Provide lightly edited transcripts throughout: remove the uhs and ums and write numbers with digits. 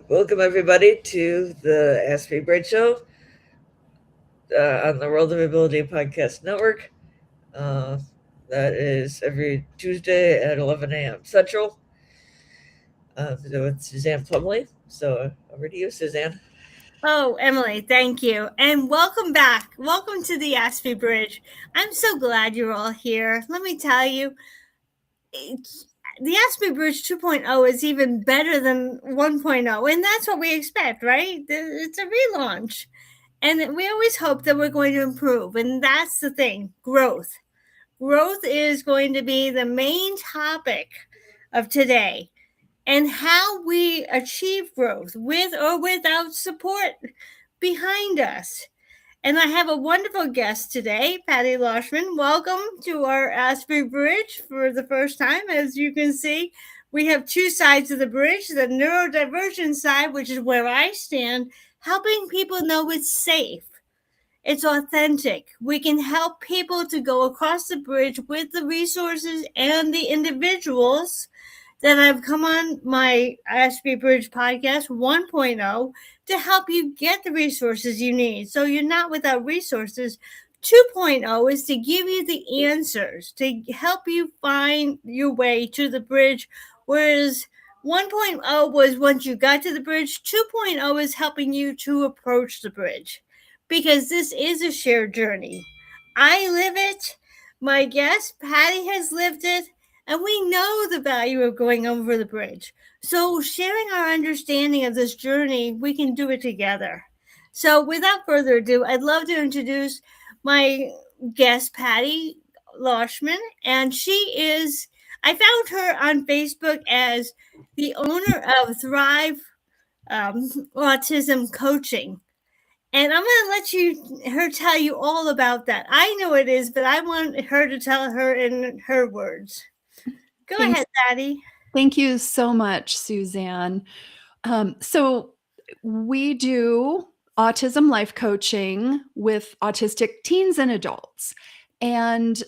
Welcome everybody to the Ask Me Bridge Show on the World of Ability Podcast Network. Uh, that is every Tuesday at 11 a.m. Central with Suzanne Plumley. So over to you, Suzanne. Oh, Emily, thank you. And welcome back. Welcome to the Aspie Bridge. I'm so glad you're all here. Let me tell you, the Aspie Bridge 2.0 is even better than 1.0. And that's what we expect, right? It's a relaunch. And we always hope that we're going to improve. And that's the thing, growth. Growth is going to be the main topic of today. And how we achieve growth with or without support behind us. And I have a wonderful guest today, Patty Laushman. Welcome to our Aspie Bridge for the first time. As you can see, we have two sides of the bridge, the neurodivergent side, which is where I stand, helping people know it's safe. It's authentic. We can help people to go across the bridge with the resources and the individuals that I've come on my Aspie Bridge podcast 1.0 to help you get the resources you need. So you're not without resources. 2.0 is to give you the answers, to help you find your way to the bridge. Whereas 1.0 was once you got to the bridge, 2.0 is helping you to approach the bridge because this is a shared journey. I live it. My guest, Patty, has lived it. And we know the value of going over the bridge. So, sharing our understanding of this journey, we can do it together. So, without further ado, I'd love to introduce my guest, Patty Laushman. And I found her on Facebook as the owner of Thrive Autism Coaching. And I'm going to let her tell you all about that. I know it is, but I want her to tell her in her words. Go Thanks. ahead, Patty. Thank you so much, Suzanne. So we do autism life coaching with autistic teens and adults. And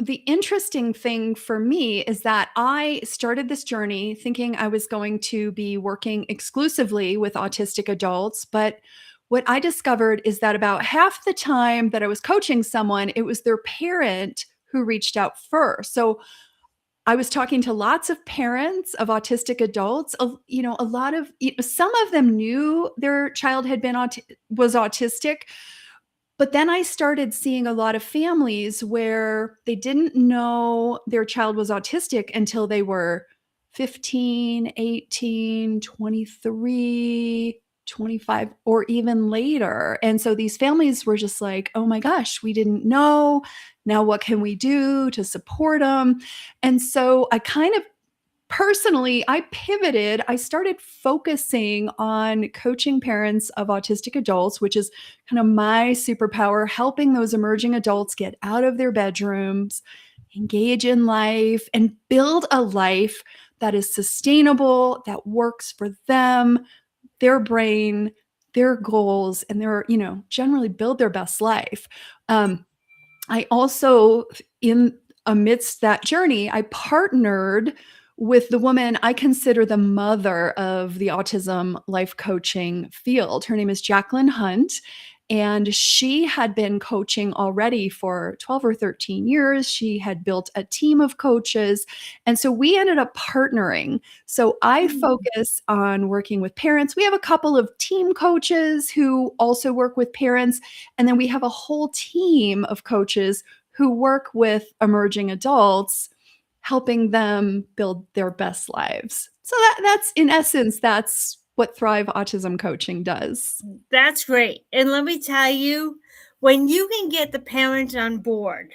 the interesting thing for me is that I started this journey thinking I was going to be working exclusively with autistic adults. But what I discovered is that about half the time that I was coaching someone, it was their parent who reached out first. So I was talking to lots of parents of autistic adults. A lot of some of them knew their child was autistic, but then I started seeing a lot of families where they didn't know their child was autistic until they were 15, 18, 23, 25, or even later. And so these families were just like, oh my gosh, we didn't know. Now what can we do to support them? And so I kind of personally, I pivoted. I started focusing on coaching parents of autistic adults, which is kind of my superpower, helping those emerging adults get out of their bedrooms, engage in life, and build a life that is sustainable, that works for them, their brain, their goals, and generally build their best life. I also, in amidst that journey, I partnered with the woman I consider the mother of the autism life coaching field. Her name is Jacqueline Hunt. And she had been coaching already for 12 or 13 years. She had built a team of coaches. And so we ended up partnering. So I focus on working with parents. We have a couple of team coaches who also work with parents. And then we have a whole team of coaches who work with emerging adults, helping them build their best lives. So that's in essence, that's what Thrive Autism Coaching does. That's great. And let me tell you, when you can get the parent on board,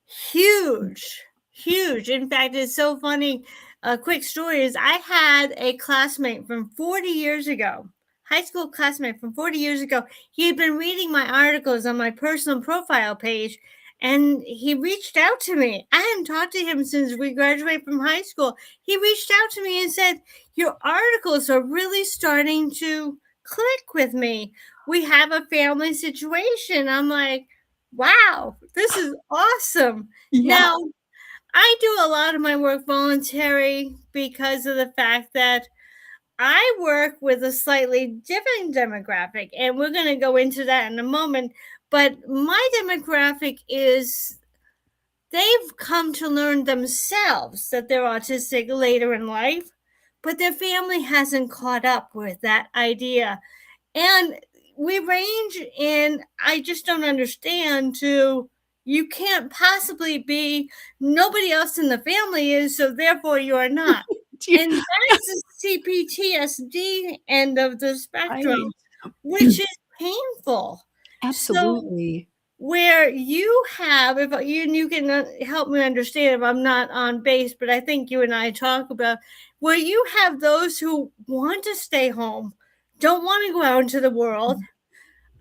huge. In fact, it's so funny. A quick story is I had a classmate from 40 years ago, high school classmate from 40 years ago. He had been reading my articles on my personal profile page, and he reached out to me. I hadn't talked to him since we graduated from high school. He reached out to me and said, your articles are really starting to click with me. We have a family situation. I'm like, wow, this is awesome. Yeah. Now, I do a lot of my work voluntary because of the fact that I work with a slightly different demographic, and we're going to go into that in a moment. But my demographic is they've come to learn themselves that they're autistic later in life, but their family hasn't caught up with that idea. And we range in, I just don't understand, to you can't possibly be, nobody else in the family is, so therefore you are not. And that's the CPTSD end of the spectrum, Right. which is painful. Absolutely. So where you have, if you can help me understand if I'm not on base, but I think you and I talk about where you have those who want to stay home, don't want to go out into the world.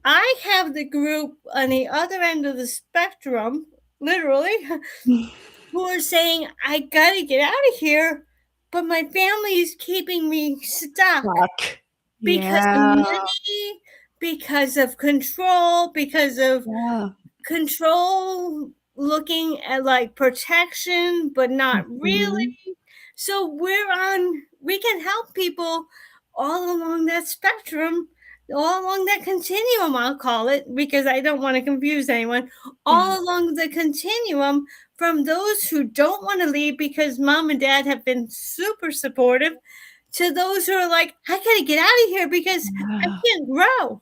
I have the group on the other end of the spectrum, literally, who are saying, I got to get out of here, but my family is keeping me stuck Fuck. because of Yeah. money, because of control, because of Yeah. control looking at like protection, but not really. So we can help people all along that spectrum, all along that continuum, I'll call it, because I don't want to confuse anyone, all Yeah. along the continuum, from those who don't want to leave because mom and dad have been super supportive, to those who are like, I got to get out of here because I can't grow.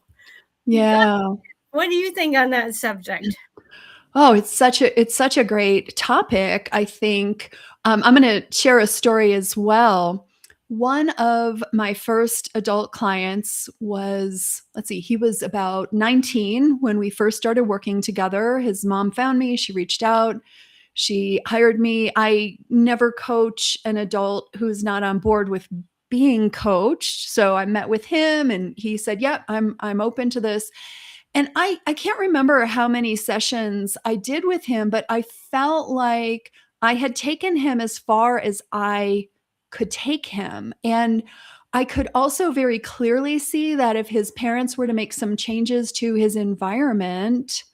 Yeah. What do you think on that subject? Oh, it's such a great topic. I think I'm going to share a story as well. One of my first adult clients was, let's see, he was about 19 when we first started working together. His mom found me, she reached out, she hired me. I never coach an adult who's not on board with being coached. So I met with him and he said, "Yep, I'm open to this." And I can't remember how many sessions I did with him, but I felt like I had taken him as far as I could take him. And I could also very clearly see that if his parents were to make some changes to his environment,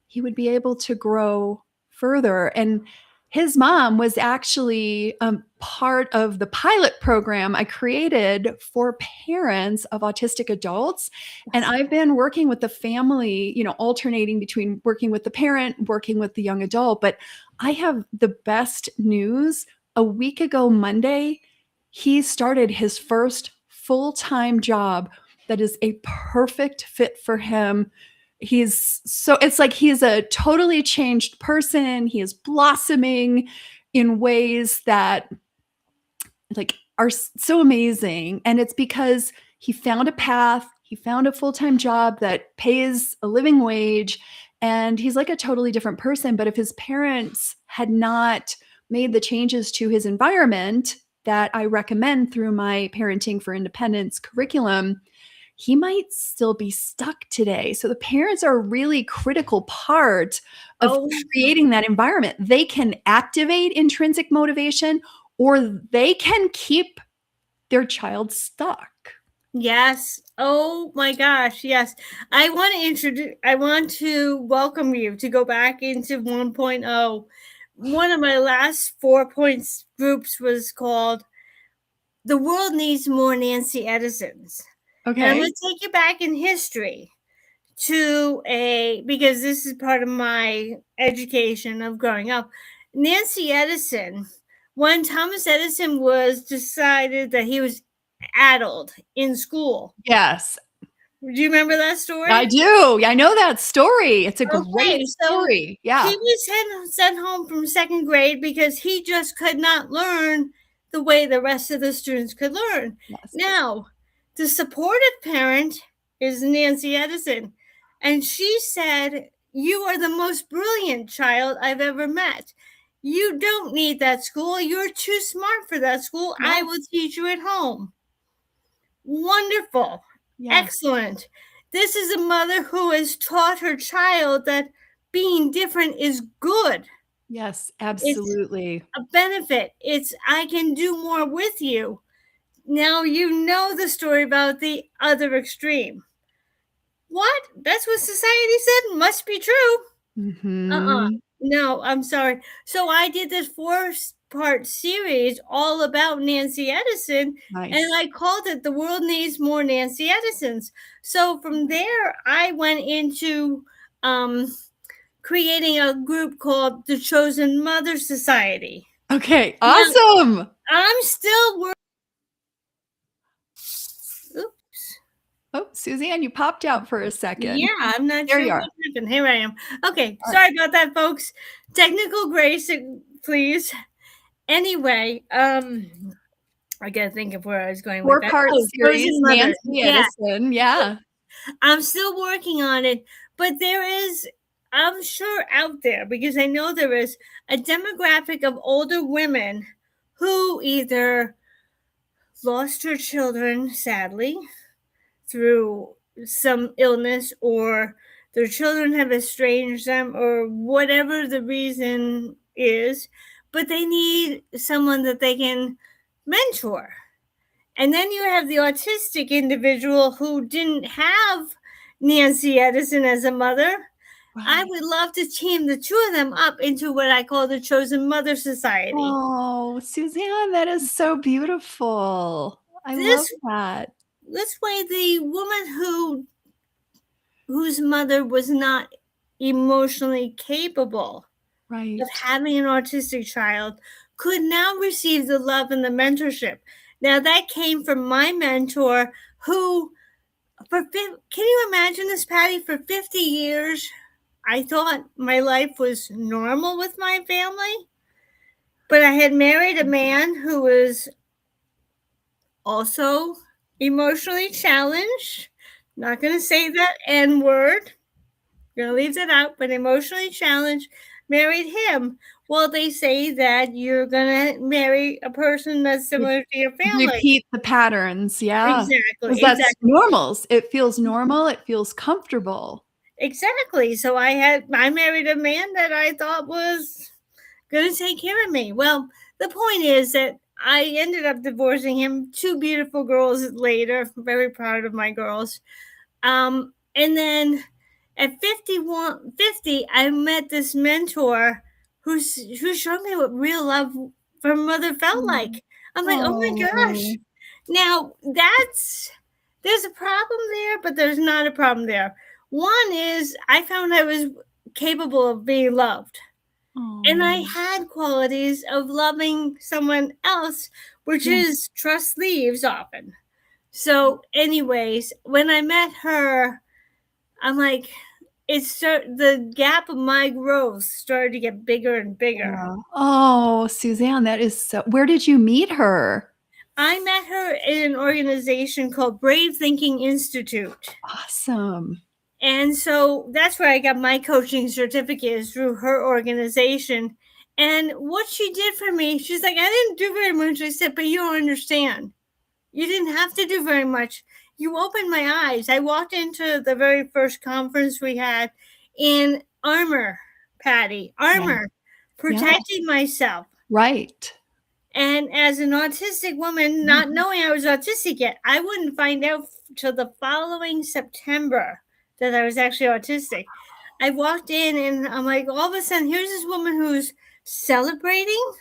he would be able to grow further. And his mom was actually part of the pilot program I created for parents of autistic adults. And I've been working with the family, alternating between working with the parent, working with the young adult. But I have the best news. A week ago, Monday, he started his first full time job that is a perfect fit for him. It's like he's a totally changed person. He is blossoming in ways that like are so amazing. And it's because he found a path, he found a full-time job that pays a living wage, and he's like a totally different person. But if his parents had not made the changes to his environment that I recommend through my Parenting for Independence curriculum, he might still be stuck today. So the parents are a really critical part of creating that environment. They can activate intrinsic motivation or they can keep their child stuck. Yes. Oh my gosh. Yes. I want to welcome you to go back into 1.0. One of my last 4 points groups was called The World Needs More Nancy Edisons. And I'm Okay. going to take you back in history because this is part of my education of growing up. Nancy Edison, when Thomas Edison was decided that he was addled in school. Yes. Do you remember that story? I do. I know that story. It's a great story. Yeah. He was sent home from second grade because he just could not learn the way the rest of the students could learn. Yes. Now, the supportive parent is Nancy Edison. And she said, "You are the most brilliant child I've ever met. You don't need that school. You're too smart for that school. Yes. I will teach you at home." Wonderful. Yes. Excellent. This is a mother who has taught her child that being different is good. Yes, absolutely. It's a benefit. It's, I can do more with you. Now you know the story about the other extreme. What? That's what society said? Must be true. Mm-hmm. No, I'm sorry. So I did this 4 part series all about Nancy Edison. Nice. And I called it The World Needs More Nancy Edisons. So from there, I went into creating a group called the Chosen Mother Society. Okay, awesome. Now, I'm still working. Oops. Oh, Suzanne, you popped out for a second. Yeah, I'm not There sure you what are. happened. Here I am. Okay, All sorry about that, folks. Technical grace, please. Anyway, I gotta think of where I was going with that. Four-part Oh, series, Chosen Mother. Nancy Yeah, Edison. Yeah. I'm still working on it, but there is, I'm sure out there, because I know there is a demographic of older women who either lost her children, sadly, through some illness, or their children have estranged them, or whatever the reason is, but they need someone that they can mentor. And then you have the autistic individual who didn't have Nancy Edison as a mother. Right. I would love to team the two of them up into what I call the Chosen Mother Society. Oh, Suzanne, that is so beautiful. I love that. This way, the woman whose mother was not emotionally capable Right. of having an autistic child could now receive the love and the mentorship. Now, that came from my mentor who, can you imagine this, Patty? For 50 years, I thought my life was normal with my family, but I had married a man who was also emotionally challenged. Not going to say that N word. Going to leave that out, but emotionally challenged. Married him. Well, they say that you're going to marry a person that's similar to your family. Repeat the patterns. Yeah. Exactly. That's normal. It feels normal. It feels comfortable. Exactly. So I married a man that I thought was going to take care of me. Well, the point is that I ended up divorcing him. 2 beautiful girls later. Very proud of my girls. And then at 50, I met this mentor who showed me what real love from a mother felt like. I'm like, oh my gosh. Now, there's a problem there, but there's not a problem there. One is I found I was capable of being loved. And I had qualities of loving someone else, which is trust leaves often. So anyways, when I met her, I'm like, the gap of my growth started to get bigger and bigger. Yeah. Oh, Suzanne, that is so. Where did you meet her? I met her in an organization called Brave Thinking Institute. Awesome. And so that's where I got my coaching certificate, is through her organization. And what she did for me, she's like, I didn't do very much. I said, but you don't understand. You didn't have to do very much. You opened my eyes. I walked into the very first conference we had in armor, Patty, protecting myself. Right. And as an autistic woman, not knowing I was autistic yet, I wouldn't find out till the following September that I was actually autistic. I walked in and I'm like, all of a sudden, here's this woman who's celebrating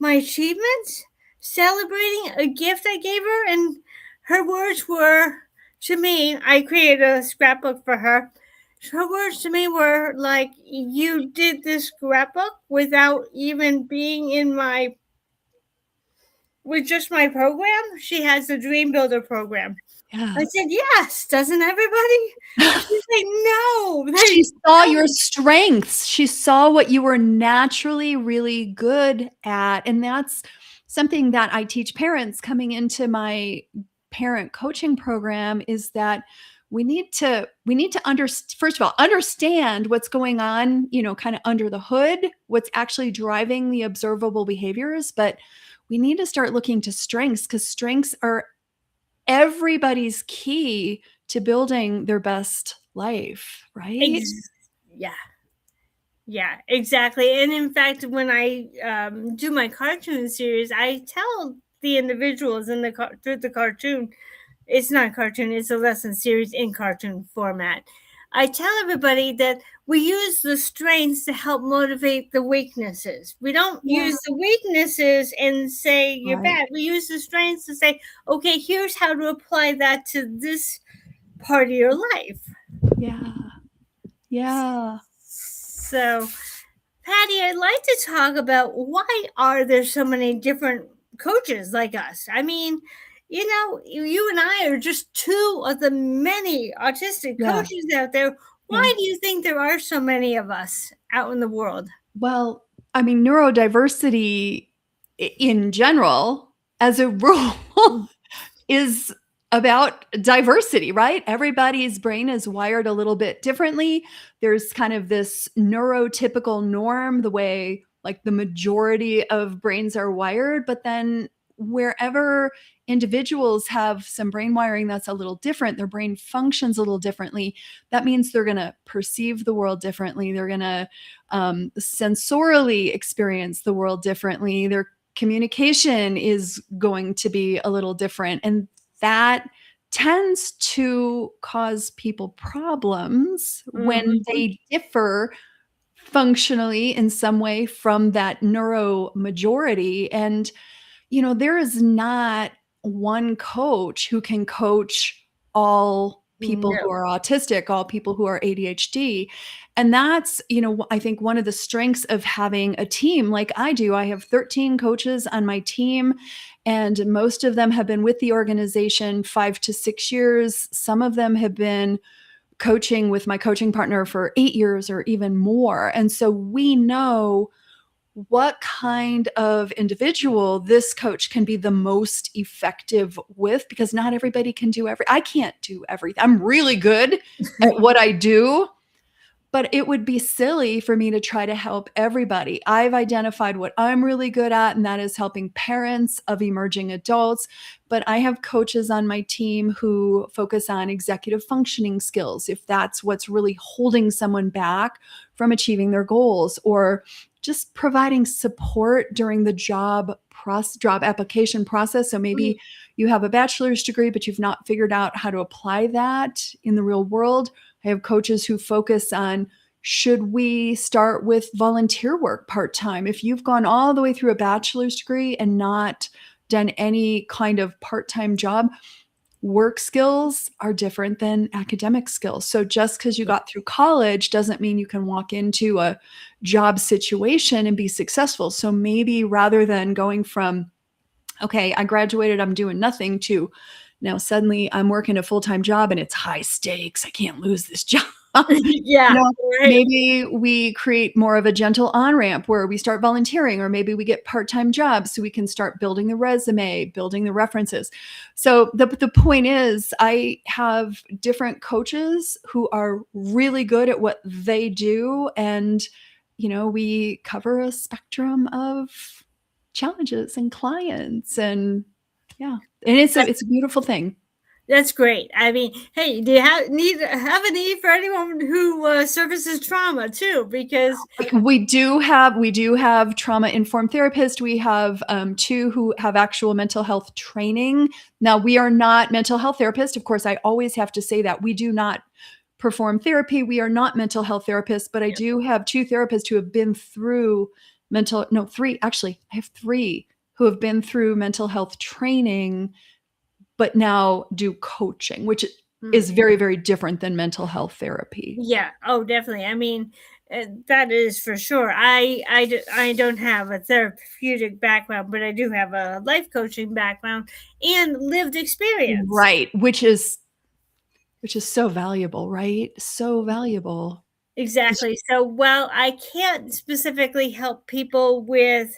my achievements, celebrating a gift I gave her. And her words were, to me, I created a scrapbook for her. Her words to me were like, you did this scrapbook without even being in with just my program. She has the Dream Builder program. Yeah. I said, yes, doesn't everybody? She's like, no. She saw your strengths. She saw what you were naturally really good at. And that's something that I teach parents coming into my parent coaching program, is that we need to first of all, understand what's going on, kind of under the hood, what's actually driving the observable behaviors. But we need to start looking to strengths, because strengths are everybody's key to building their best life, right? Yeah, exactly. And in fact, when I do my cartoon series, I tell the individuals through the cartoon, it's not a cartoon, it's a lesson series in cartoon format. I tell everybody that we use the strengths to help motivate the weaknesses. We don't use the weaknesses and say you're Right. bad. We use the strengths to say, okay, here's how to apply that to this part of your life. Yeah. Yeah. So, Patty, I'd like to talk about why are there so many different coaches like us? I mean, you know, you and I are just two of the many autistic Yeah. coaches out there. Why do you think there are so many of us out in the world? Well, I mean, neurodiversity in general, as a rule, is about diversity, right? Everybody's brain is wired a little bit differently. There's kind of this neurotypical norm, the way like the majority of brains are wired, but then wherever individuals have some brain wiring that's a little different, their brain functions a little differently. That means they're going to perceive the world differently. They're going to sensorily experience the world differently. Their communication is going to be a little different. And that tends to cause people problems when they differ functionally in some way from that neuro majority. And, you know, there is not one coach who can coach all people who are autistic, all people who are ADHD. And that's, you know, I think one of the strengths of having a team like I do. I have 13 coaches on my team, and most of them have been with the organization 5 to 6 years. Some of them have been coaching with my coaching partner for 8 years or even more. And so we know what kind of individual this coach can be the most effective with, because not everybody can do I can't do everything. I'm really good at what I do, but it would be silly for me to try to help everybody. I've identified what I'm really good at, and that is helping parents of emerging adults. But I have coaches on my team who focus on executive functioning skills, if that's what's really holding someone back from achieving their goals, or just providing support during the job application process. So maybe you have a bachelor's degree, but you've not figured out how to apply that in the real world. I have coaches who focus on, should we start with volunteer work part-time? If you've gone all the way through a bachelor's degree and not done any kind of part-time job, work skills are different than academic skills. So just because you got through college doesn't mean you can walk into a job situation and be successful. So maybe rather than going from, okay, I graduated, I'm doing nothing, to now suddenly I'm working a full-time job and it's high stakes, I can't lose this job. Yeah, Maybe we create more of a gentle on-ramp where we start volunteering, or maybe we get part-time jobs so we can start building the resume, building the references. So the point is, I have different coaches who are really good at what they do, and you know, we cover a spectrum of challenges and clients, and yeah, and it's a beautiful thing. That's great. I mean, hey, do you have a need for anyone who services trauma too? Because we do have trauma informed therapists. We have 2 who have actual mental health training. Now, we are not mental health therapists. Of course, I always have to say that we do not perform therapy. We are not mental health therapists, but I do have 2 therapists who have been through 3 actually. I have 3 who have been through mental health training, but now do coaching, which is very, very different than mental health therapy. Yeah. Oh, definitely. I mean, that is for sure. I don't have a therapeutic background, but I do have a life coaching background and lived experience. Right, which is so valuable, right? So valuable. Exactly. So, while I can't specifically help people with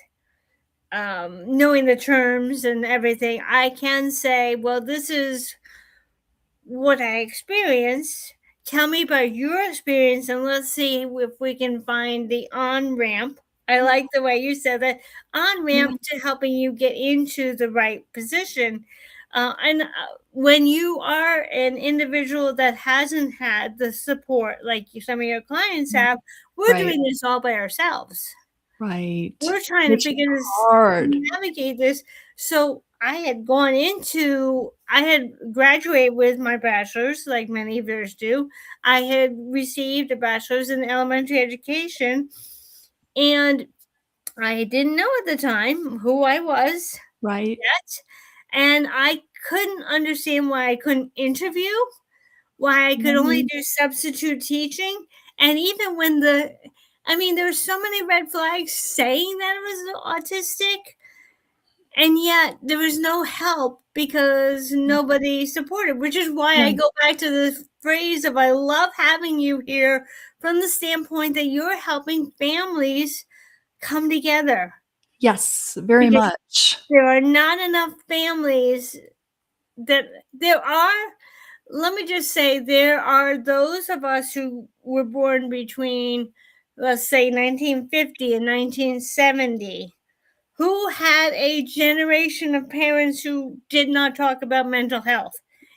knowing the terms and everything, I can say, well, this is what I experienced. Tell me about your experience, and let's see if we can find the on ramp. I like the way you said that, on ramp to helping you get into the right position. And when you are an individual that hasn't had the support like some of your clients have, we're doing this all by ourselves. Right. We're trying to Which is figure this, hard. navigate this. So I had graduated with my bachelor's, like many of yours do. I had received a bachelor's in elementary education, and I didn't know at the time who I was Right. yet. And I couldn't understand why I couldn't interview, why I could only do substitute teaching. And even when there were so many red flags saying that it was autistic, and yet there was no help because nobody supported, which is why I go back to the phrase of I love having you here from the standpoint that you're helping families come together. Yes, very Because much. there are not enough families that let me just say, there are those of us who were born between, let's say, 1950 and 1970, who had a generation of parents who did not talk about mental health.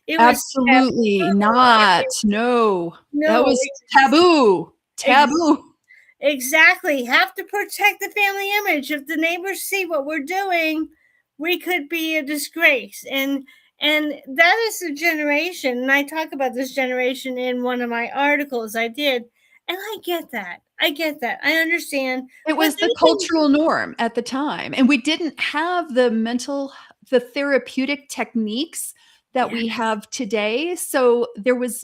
It was Absolutely not. No, that no, was taboo. Taboo. exactly. Have to protect the family image. If the neighbors see what we're doing, we could be a disgrace. And that is the generation. And I talk about this generation in one of my articles I did. And I get that. I understand. It was the cultural norm at the time. And we didn't have the therapeutic techniques that we have today. So there was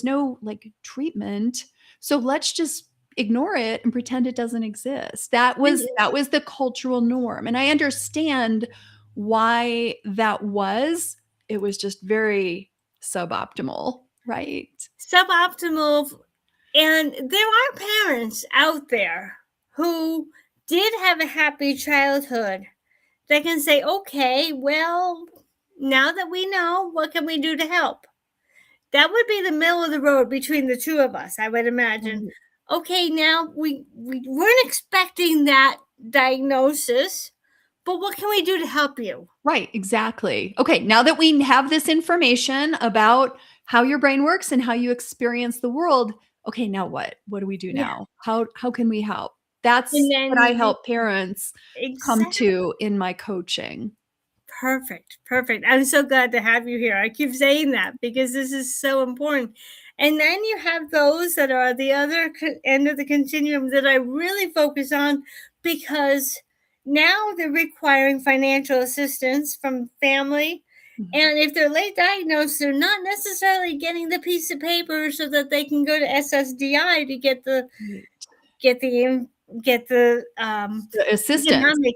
no like treatment. So let's just ignore it and pretend it doesn't exist. That was the cultural norm. And I understand why that was. It was just very suboptimal, right? Suboptimal. And there are parents out there who did have a happy childhood that can say, okay, well, now that we know, what can we do to help? That would be the middle of the road between the two of us, I would imagine. Okay, now we weren't expecting that diagnosis, but what can we do to help you? Right, exactly. Okay, now that we have this information about how your brain works and how you experience the world, okay, now what? What do we do now? How can we help? That's what I help parents come to in my coaching. Perfect. I'm so glad to have you here. I keep saying that because this is so important. And then you have those that are the other end of the continuum that I really focus on, because now they're requiring financial assistance from family. And if they're late diagnosed, they're not necessarily getting the piece of paper so that they can go to SSDI to get the assistance. economic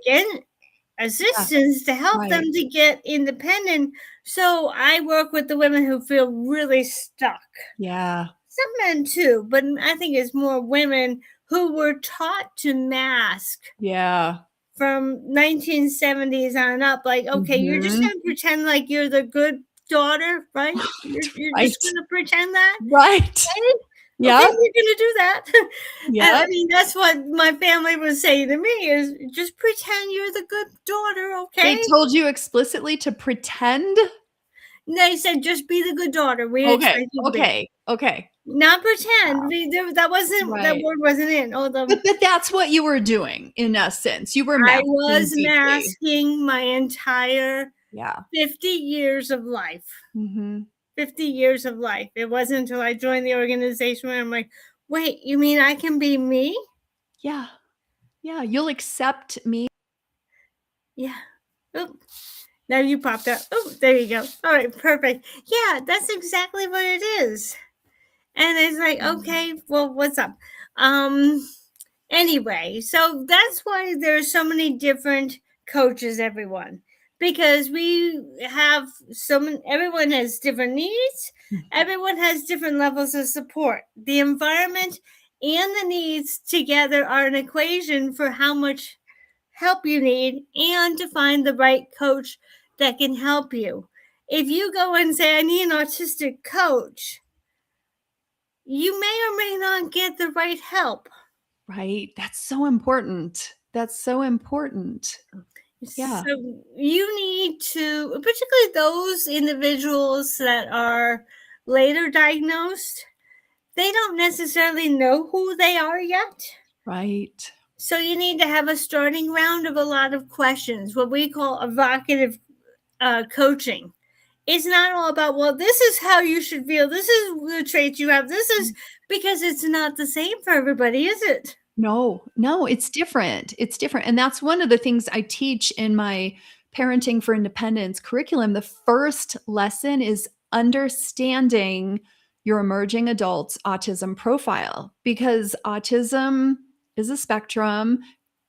assistance to help them to get independent. So I work with the women who feel really stuck. Yeah. Some men too, but I think it's more women who were taught to mask. Yeah. From 1970s on up, like, okay, you're just going to pretend like you're the good daughter, right? You're just going to pretend that. Right. Right? Yeah. Okay, you're going to do that. Yeah. I mean, that's what my family was saying to me, is just pretend you're the good daughter, okay? They told you explicitly to pretend? They said, just be the good daughter. We expect you to be. Okay. Not pretend. That word wasn't in. But that's what you were doing, in essence. You were masking. I was masking my entire 50 years of life. 50 years of life. It wasn't until I joined the organization where I'm like, wait, you mean I can be me? Yeah. Yeah. You'll accept me. Yeah. Oh, now you popped up. Oh, there you go. All right, perfect. Yeah, that's exactly what it is. And it's like, okay, well, what's up? Anyway, so that's why there's so many different coaches, everyone, because everyone has different needs. Everyone has different levels of support. The environment and the needs together are an equation for how much help you need and to find the right coach that can help you. If you go and say, I need an autistic coach, you may or may not get the right help. Right. That's so important. Yeah. So you need to, particularly those individuals that are later diagnosed, they don't necessarily know who they are yet. Right. So you need to have a starting round of a lot of questions, what we call evocative coaching. It's not all about, well, this is how you should feel. This is the traits you have. This is because it's not the same for everybody, is it? No, no, it's different. It's different. And that's one of the things I teach in my Parenting for Independence curriculum. The first lesson is understanding your emerging adult's autism profile, because autism is a spectrum.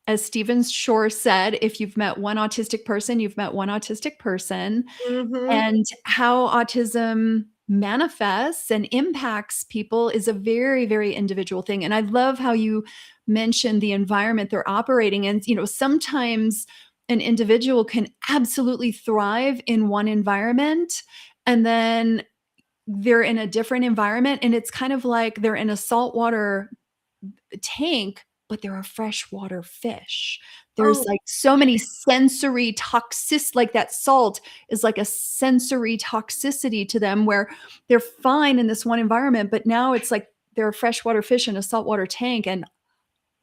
As Stephen Shore said, if you've met one autistic person, you've met one autistic person. Mm-hmm. And how autism manifests and impacts people is a very, very individual thing. And I love how you mentioned the environment they're operating in. You know, sometimes an individual can absolutely thrive in one environment, and then they're in a different environment, and it's kind of like they're in a saltwater tank, but they're a freshwater fish. There's Oh, like so many sensory toxic, like that salt is like a sensory toxicity to them, where they're fine in this one environment, but now it's like they're a freshwater fish in a saltwater tank, and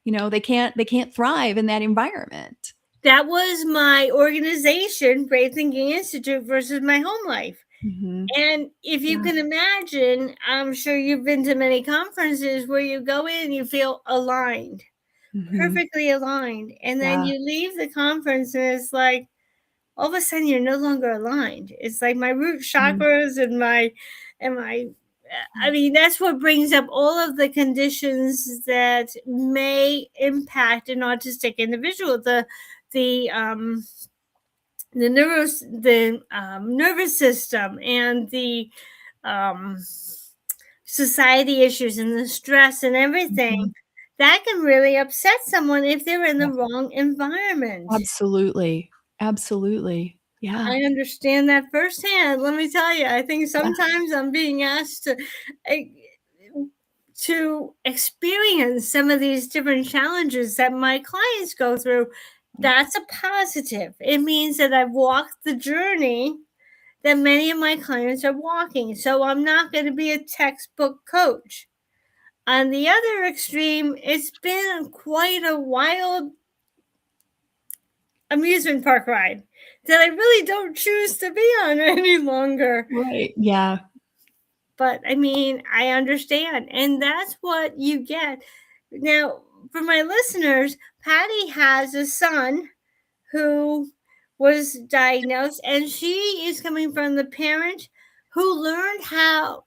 they can't thrive in that environment. that was my organization, Brave Thinking Institute, versus my home life. Mhm. And if you Yeah. can imagine, I'm sure you've been to many conferences where you go in and you feel aligned, Mhm. perfectly aligned. And then Yeah. you leave the conference and it's like, all of a sudden you're no longer aligned. It's like my root Mhm. chakras and my I mean, that's what brings up all of the conditions that may impact an autistic individual. The nervous system and the um, society issues and the stress and everything Mhm. that can really upset someone if they're in Yeah. the wrong environment. Absolutely. Absolutely. Yeah. I understand that firsthand. Let me tell you, I think Yeah. sometimes I'm being asked eh, to experience some of these different challenges that my clients go through. That's a positive. It means that I've walked the journey that many of my clients are walking. So I'm not going to be a textbook coach. On the other extreme, it's been quite a wild amusement park ride that I really don't choose to be on any longer. Right. Yeah. But I mean, I understand. And that's what you get. Now, for my listeners, Patty has a son who was diagnosed, and she is coming from the parent who learned how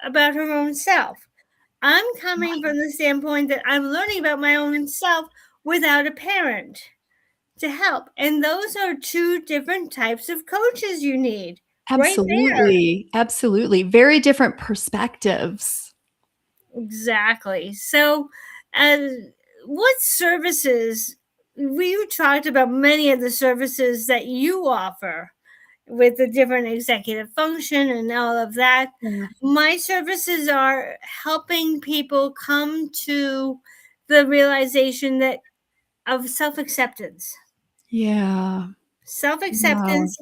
about her own self. I'm coming from the standpoint that I'm learning about my own self without a parent to help. And those are two different types of coaches you need right there. Absolutely. Absolutely. Very different perspectives. Exactly. So, uh, what services? We talked about many of the services that you offer with the different executive function and all of that. Yeah. My services are helping people come to the realization that of self-acceptance. Yeah. Wow. Self-acceptance,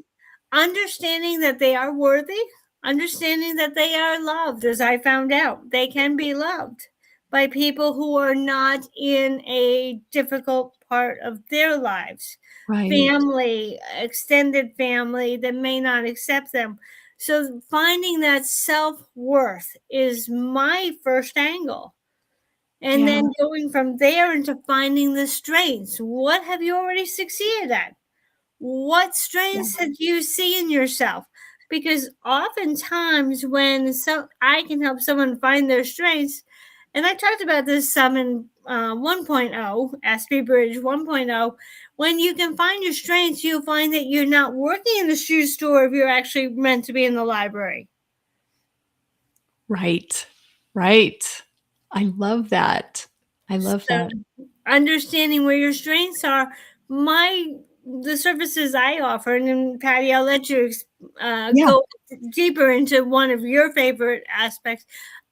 understanding that they are worthy, understanding that they are loved, as I found out. They can be loved by people who are not in a difficult part of their lives. Right. Family, extended family that may not accept them. So finding that self-worth is my first angle. And Yeah. then going from there into finding the strengths. What have you already succeeded at? What Yeah. strengths do you see in yourself? Because oftentimes when I can help someone find their strengths, and I talked about this some in 1.0, Aspie Bridge 1.0, when you can find your strengths, you'll find that you're not working in the shoe store if you're actually meant to be in the library. Right. Right. I love that. I love So that. understanding where your strengths are, the services I offer, and then Patty, I'll let you Yeah. go deeper into one of your favorite aspects.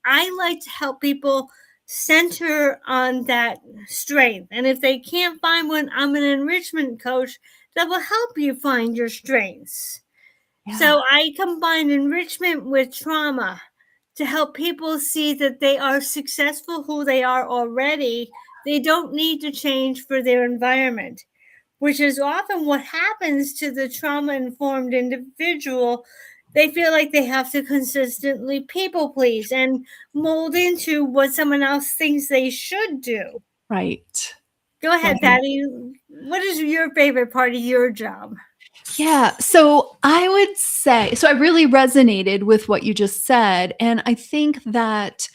I like to help people center on that strength, and if they can't find one, I'm an enrichment coach that will help you find your strengths. Yeah. So I combine enrichment with trauma to help people see that they are successful who they are already. They don't need to change for their environment. which is often what happens to the trauma-informed individual. They feel like they have to consistently people please and mold into what someone else thinks they should do. Right. Go ahead, Right. Patty. What is your favorite part of your job? Yeah. So I would say, so I really resonated with what you just said. And I think that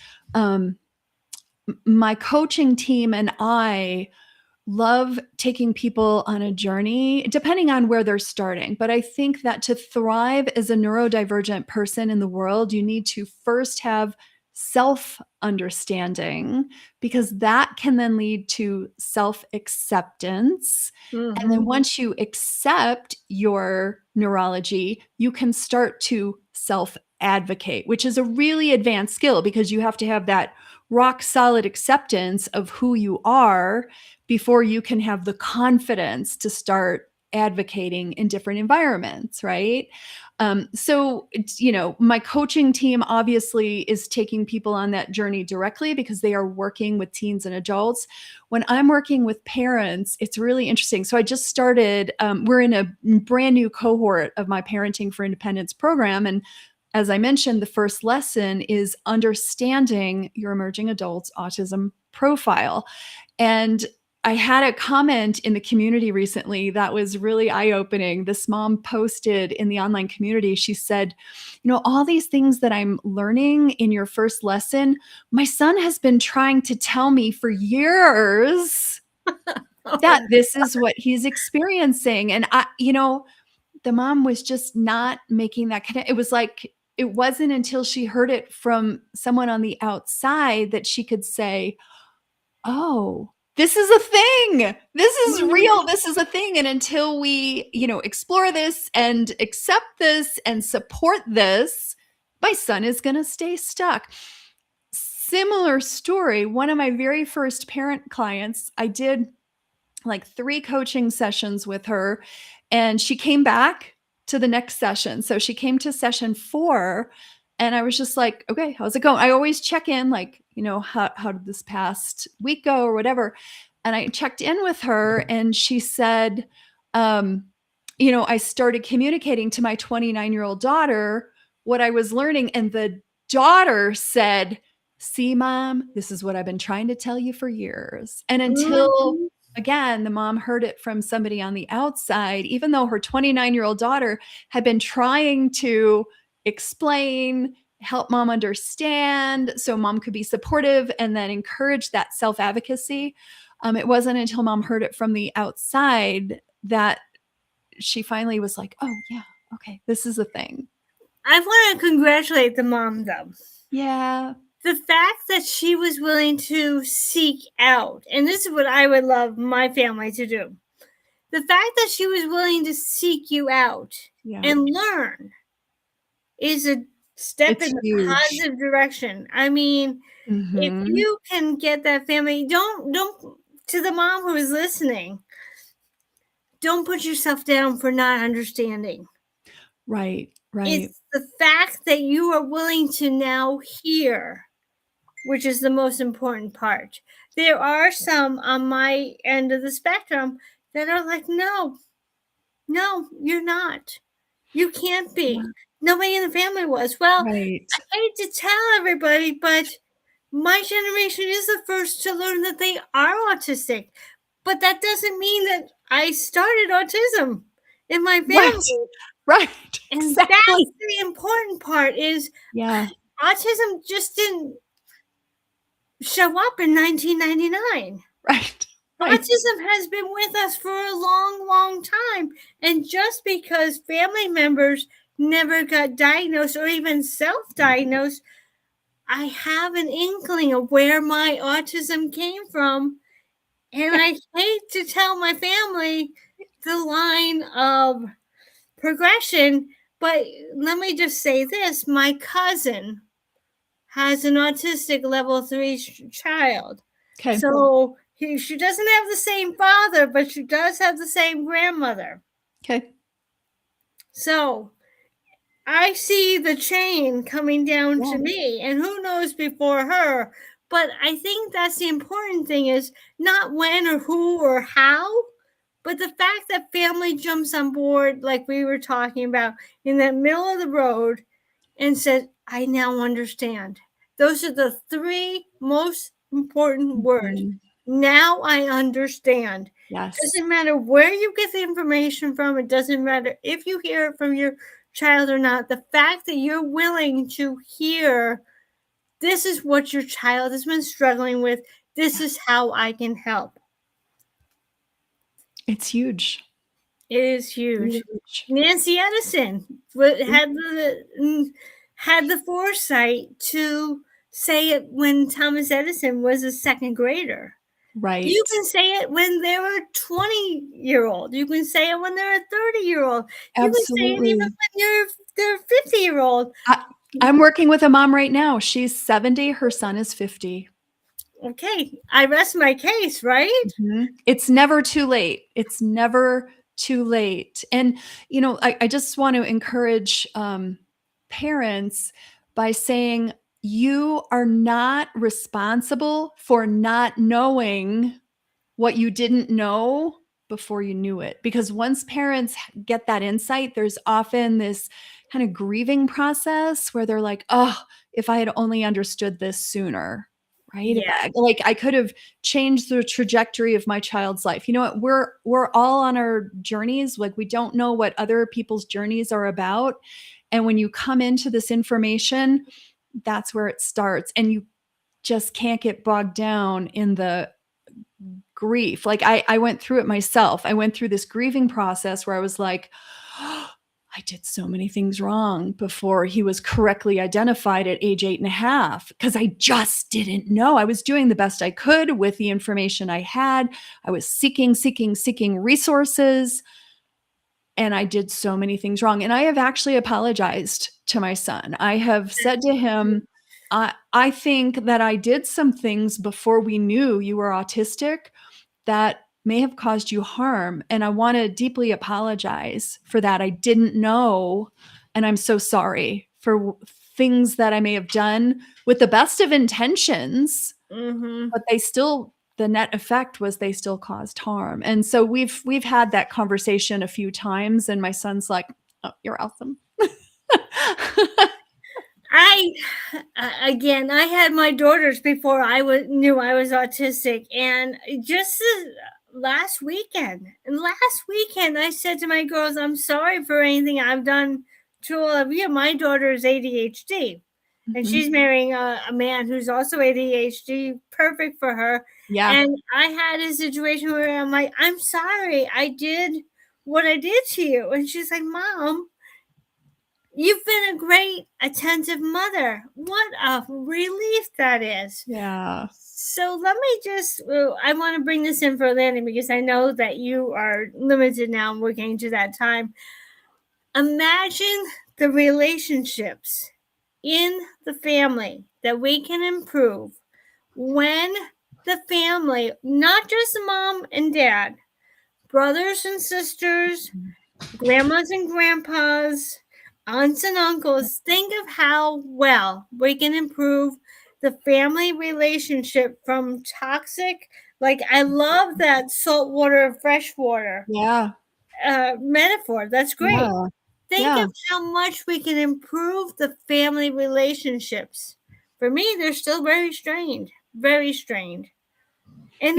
my coaching team and I love taking people on a journey, depending on where they're starting. But I think that to thrive as a neurodivergent person in the world, you need to first have self understanding, because that can then lead to self acceptance. And then once you accept your neurology, you can start to self advocate, which is a really advanced skill because you have to have that rock solid acceptance of who you are before you can have the confidence to start advocating in different environments, right? So, my coaching team obviously is taking people on that journey directly because they are working with teens and adults. When I'm working with parents, it's really interesting. So I just started, we're in a brand new cohort of my Parenting for Independence program. And as I mentioned, the first lesson is understanding your emerging adult's autism profile. And I had a comment in the community recently that was really eye-opening. This mom posted in the online community, she said, all these things that I'm learning in your first lesson, my son has been trying to tell me for years that this is what he's experiencing. And the mom was just not making that connection. It was like, it wasn't until she heard it from someone on the outside that she could say, oh, this is a thing. This is real. This is a thing. And until we, explore this and accept this and support this, my son is going to stay stuck. Similar story. One of my very first parent clients, I did like 3 coaching sessions with her, and she came back to the next session. So she came to session 4, and I was just like, okay, how's it going? I always check in, like, how did this past week go or whatever. And I checked in with her, and she said, I started communicating to my 29-year-old daughter what I was learning. And the daughter said, see, Mom, this is what I've been trying to tell you for years. And until again, the mom heard it from somebody on the outside, even though her 29-year-old daughter had been trying to explain, help mom understand so mom could be supportive and then encourage that self-advocacy. It wasn't until mom heard it from the outside that she finally was like, oh, yeah, okay, this is a thing. I want to congratulate the mom, though. Yeah. The fact that she was willing to seek out, and this is what I would love my family to do. The fact that she was willing to seek you out and learn is a step in the positive direction. I mean, if you can get that family, don't to the mom who is listening, don't put yourself down for not understanding. Right. It's the fact that you are willing to now hear, which is the most important part. There are some on my end of the spectrum that are like, no, you're not. You can't be. Yeah. Nobody in the family was. Well, I hate to tell everybody, but my generation is the first to learn that they are autistic. But that doesn't mean that I started autism in my family. Right. And exactly. That's the important part is autism just didn't show up in 1999. Right. Autism has been with us for a long, long time. And just because family members never got diagnosed or even self-diagnosed, I have an inkling of where my autism came from. And I hate to tell my family the line of progression, but let me just say this. My cousin has an autistic level 3 child. Okay. So she doesn't have the same father, but she does have the same grandmother. Okay. So I see the chain coming down to me, and who knows before her. But I think that's the important thing is not when or who or how, But the fact that family jumps on board, like we were talking about, in the middle of the road and says, I now understand. Those are the three most important words. Mhm. Now I understand. Yes. Doesn't matter where you get the information from. It doesn't matter if you hear it from your child or not. The fact that you're willing to hear, this is what your child has been struggling with. This is how I can help. It's huge. It is huge. Huge. Nancy Edison had the foresight to say it when Thomas Edison was a second grader. Right. You can say it when they're a 20-year-old. You can say it when they're a 30-year-old. You can say it even when they're 50-year-old. I'm working with a mom right now. She's 70. Her son is 50. Okay, I rest my case, right? Mm-hmm. It's never too late. It's never too late. And, you know, I just want to encourage parents by saying, you are not responsible for not knowing what you didn't know before you knew it. Because once parents get that insight, there's often this kind of grieving process where they're like, oh, if I had only understood this sooner. Right. Yeah. If I could have changed the trajectory of my child's life. You know what? We're all on our journeys. Like, we don't know what other people's journeys are about. And when you come into this information, that's where it starts. And you just can't get bogged down in the grief. Like, I went through it myself. I went through this grieving process where I was like, oh, I did so many things wrong before he was correctly identified at age 8.5, because I just didn't know. I was doing the best I could with the information I had. I was seeking resources, and I did so many things wrong. And I have actually apologized to my son. I have said to him, I think that I did some things before we knew you were autistic that may have caused you harm. And I want to deeply apologize for that. I didn't know. And I'm so sorry for things that I may have done with the best of intentions, but the net effect was they still caused harm. And so we've had that conversation a few times, and my son's like, oh, you're awesome. I had my daughters before I knew I was autistic, and just last weekend I said to my girls, I'm sorry for anything I've done to all of you. My daughter is ADHD, and she's marrying a man who's also ADHD, perfect for her. Yeah. And I had a situation where I'm like, I'm sorry, I did what I did to you. And she's like, Mom, you've been a great, attentive mother. What a relief that is. Yeah. So let me I want to bring this in for Lanny, because I know that you are limited now and we're getting to that time. Imagine the relationships in the family that we can improve when the family, not just mom and dad, brothers and sisters, grandmas and grandpas, aunts and uncles, think of how well we can improve the family relationship from toxic. Like, I love that salt water, fresh water metaphor. That's great. Yeah. Think of how much we can improve the family relationships. For me, they're still very strained. And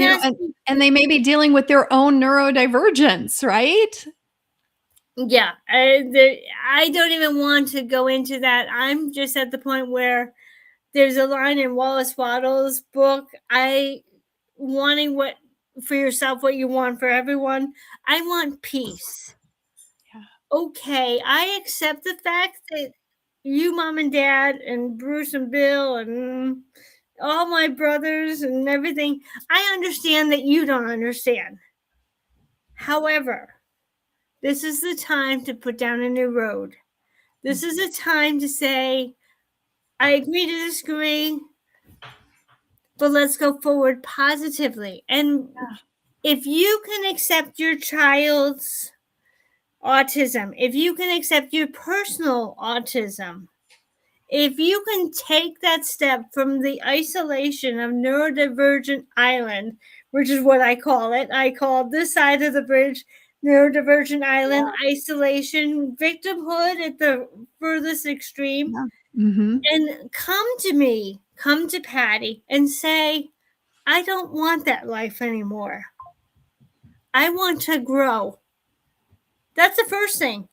and they may be dealing with their own neurodivergence, right? Yeah, I don't even want to go into that. I'm just at the point where there's a line in Wallace Wattles' book, wanting what for yourself, what you want for everyone. I want peace. Yeah. Okay, I accept the fact that you, Mom and Dad, and Bruce and Bill, and all my brothers and everything, I understand that you don't understand. However, this is the time to put down a new road. This is a time to say, I agree to disagree, but let's go forward positively. And if you can accept your child's autism, if you can accept your personal autism, if you can take that step from the isolation of neurodivergent island which is what I call it. I call this side of the bridge neurodivergent island, isolation, victimhood at the furthest extreme. Yeah. Mm-hmm. And come to me, come to Patty and say, I don't want that life anymore. I want to grow. That's the first thing.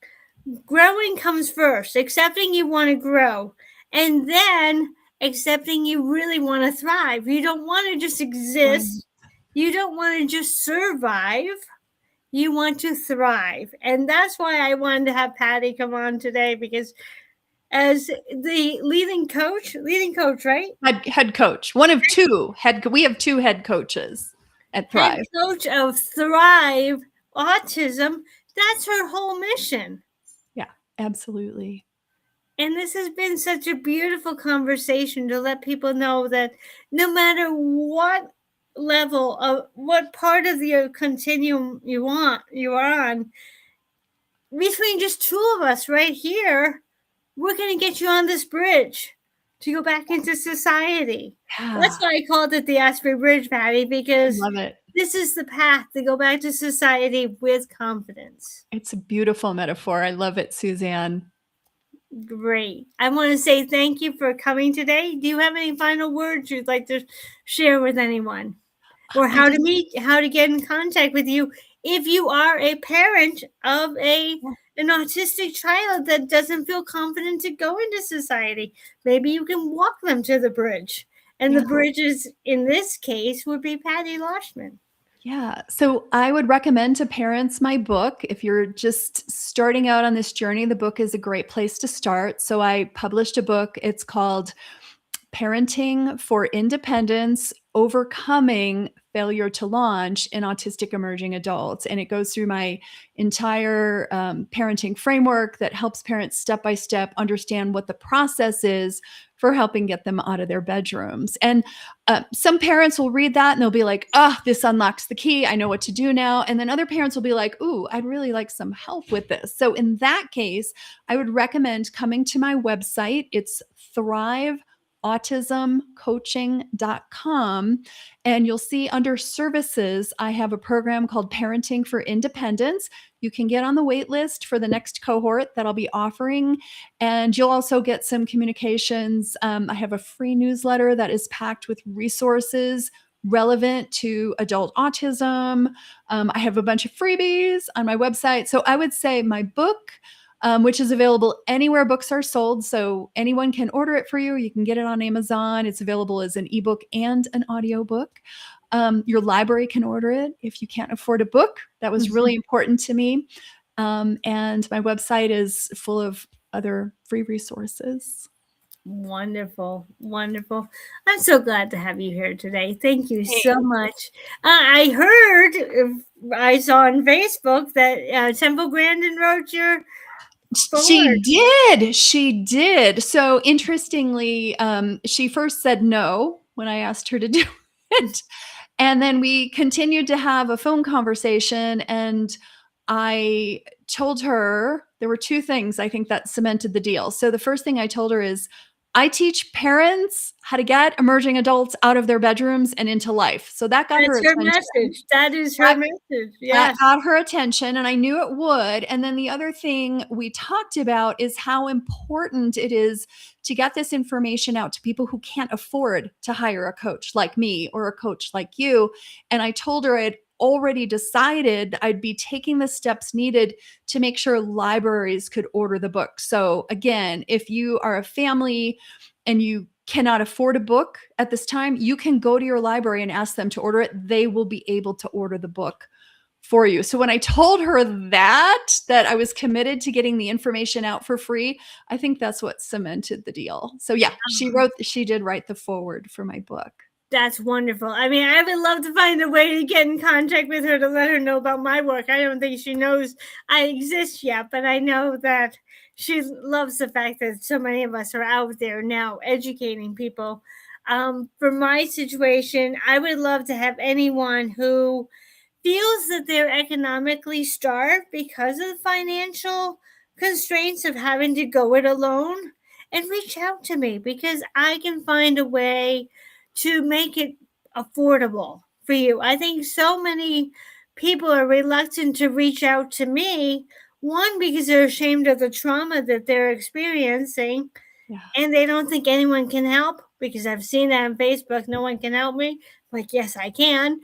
Growing comes first, accepting you want to grow, and then accepting you really want to thrive. You don't want to just exist. You don't want to just survive. You want to thrive. And that's why I wanted to have Patty come on today, because as the leading coach, right? Head coach. One of two. We have two head coaches at Thrive. Head coach of Thrive Autism. That's her whole mission. Yeah, absolutely. And this has been such a beautiful conversation to let people know that no matter what level of what part of the continuum you are on, between just two of us right here, we're going to get you on this bridge to go back into society. Yeah. That's why I called it the Asprey Bridge, Patty, because Love it. this is the path to go back to society with confidence. It's a beautiful metaphor. I love it, Suzanne. Great. I want to say thank you for coming today. Do you have any final words you'd like to share with anyone? Or how to meet, how to get in contact with you if you are a parent of an autistic child that doesn't feel confident to go into society? Maybe you can walk them to the bridge. And the bridges in this case would be Patty Laushman. Yeah. So I would recommend to parents my book. If you're just starting out on this journey, the book is a great place to start. So I published a book. It's called Parenting for Independence, Overcoming Failure to Launch in Autistic Emerging Adults. And it goes through my entire parenting framework that helps parents step by step understand what the process is for helping get them out of their bedrooms. And some parents will read that and they'll be like, oh, this unlocks the key. I know what to do now. And then other parents will be like, ooh, I'd really like some help with this. So in that case, I would recommend coming to my website. It's thriveautismcoaching.com. And you'll see under services, I have a program called Parenting for Independence. You can get on the wait list for the next cohort that I'll be offering. And you'll also get some communications. I have a free newsletter that is packed with resources relevant to adult autism. I have a bunch of freebies on my website. So I would say my book, which is available anywhere books are sold. So anyone can order it for you. You can get it on Amazon. It's available as an ebook and an audiobook. Your library can order it if you can't afford a book. That was really important to me. And my website is full of other free resources. Wonderful. Wonderful. I'm so glad to have you here today. Thank you so much. I saw on Facebook that Temple Grandin wrote your forward. She did. So interestingly, she first said no when I asked her to do it. And then we continued to have a phone conversation, and I told her there were two things I think that cemented the deal. So the first thing I told her is, I teach parents how to get emerging adults out of their bedrooms and into life. So that got her attention. Message. That is her message. That got her attention, and I knew it would. And then the other thing we talked about is how important it is to get this information out to people who can't afford to hire a coach like me or a coach like you. And I told her I'd already decided I'd be taking the steps needed to make sure libraries could order the book. So again, if you are a family and you cannot afford a book at this time, you can go to your library and ask them to order it. They will be able to order the book for you. So when I told her that I was committed to getting the information out for free, I think that's what cemented the deal. So yeah, she did write the foreword for my book. That's wonderful. I mean, I would love to find a way to get in contact with her to let her know about my work. I don't think she knows I exist yet, but I know that she loves the fact that so many of us are out there now educating people. For my situation, I would love to have anyone who feels that they're economically starved because of the financial constraints of having to go it alone, and reach out to me, because I can find a way to make it affordable for you. I think so many people are reluctant to reach out to me. One, because they're ashamed of the trauma that they're experiencing, Yeah. and they don't think anyone can help, because I've seen that on Facebook. No one can help me. Like, yes, I can.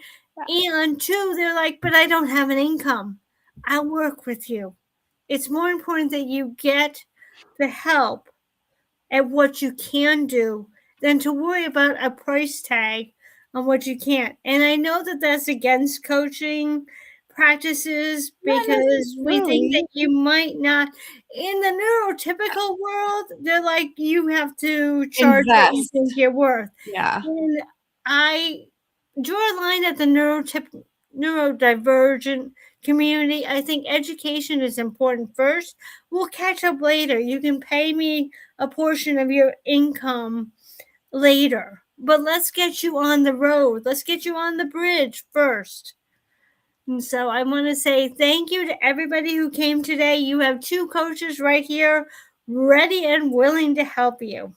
And two, they're like, but I don't have an income. I'll work with you. It's more important that you get the help at what you can do than to worry about a price tag on what you can't. And I know that that's against coaching practices, because we think that you might not. In the neurotypical world, they're like, you have to charge what you think you're worth. Yeah. And I draw a line at the neurodivergent community. I think education is important first. We'll catch up later. You can pay me a portion of your income later, but let's get you on the road. Let's get you on the bridge first. And so I want to say thank you to everybody who came today. You have two coaches right here, ready and willing to help you.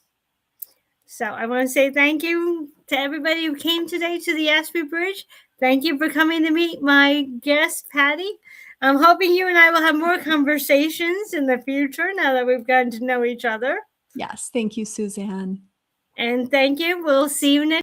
So I want to say thank you to everybody who came today to the Ashby Bridge. Thank you for coming to meet my guest, Patty. I'm hoping you and I will have more conversations in the future now that we've gotten to know each other. Yes. Thank you, Suzanne. And thank you. We'll see you next